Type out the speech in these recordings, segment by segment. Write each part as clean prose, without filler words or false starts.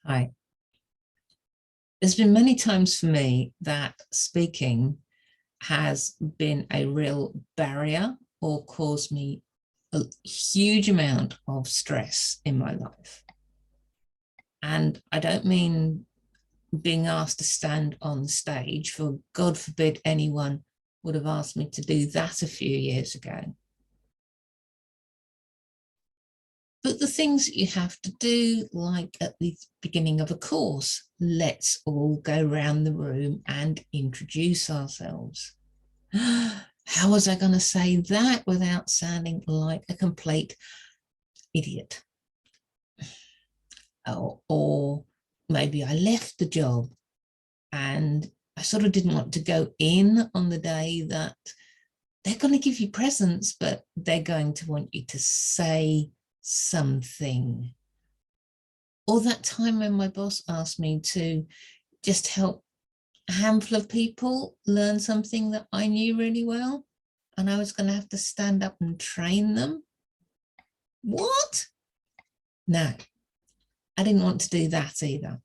Hi. There's been many times for me that speaking has been a real barrier or caused me a huge amount of stress in my life. And I don't mean being asked to stand on the stage, for God forbid anyone would have asked me to do that a few years ago. But the things that you have to do, like at the beginning of a course, let's all go around the room and introduce ourselves. How was I going to say that without sounding like a complete idiot? Or maybe I left the job and I sort of didn't want to go in on the day that they're going to give you presents, but they're going to want you to say something. Or that time when my boss asked me to just help a handful of people learn something that I knew really well, and I was going to have to stand up and train them. What? No, I didn't want to do that either.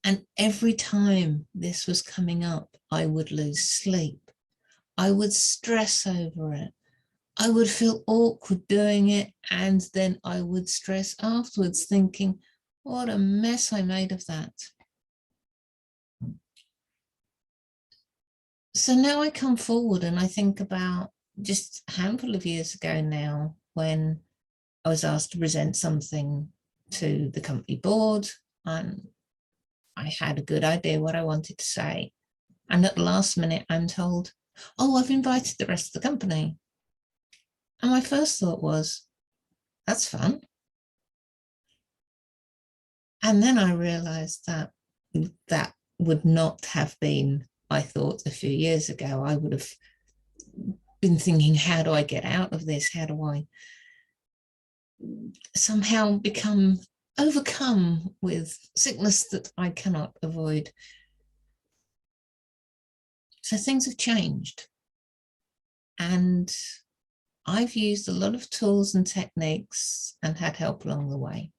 And every time this was coming up, I would lose sleep. I would stress over it. I would feel awkward doing it, and then I would stress afterwards thinking, what a mess I made of that. So now I come forward and I think about just a handful of years ago now, when I was asked to present something to the company board, and I had a good idea what I wanted to say. And at the last minute, I'm told, oh, I've invited the rest of the company. And my first thought was, that's fun. And then I realized that that would not have been, I thought a few years ago. I would have been thinking, how do I get out of this? How do I somehow overcome with sickness that I cannot avoid? So things have changed. And I've used a lot of tools and techniques and had help along the way.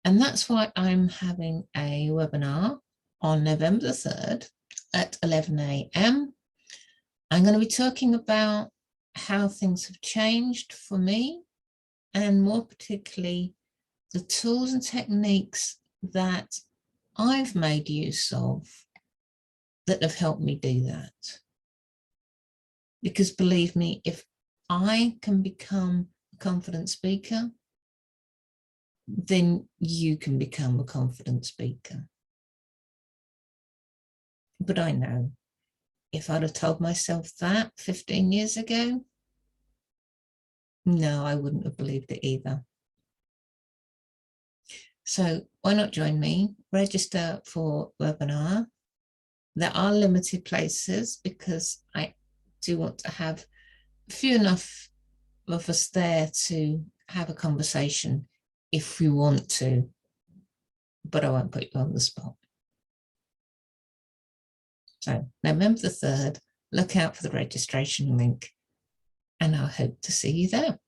And that's why I'm having a webinar on November the 3rd at 11 a.m. I'm going to be talking about how things have changed for me, and more particularly the tools and techniques that I've made use of that have helped me do that. Because believe me, if I can become a confident speaker, then you can become a confident speaker. But I know if I'd have told myself that 15 years ago, no, I wouldn't have believed it either. So why not join me? Register for webinar. There are limited places because I do want to have few enough of us there to have a conversation if we want to, but I won't put you on the spot. So November the 3rd, look out for the registration link, and I hope to see you there.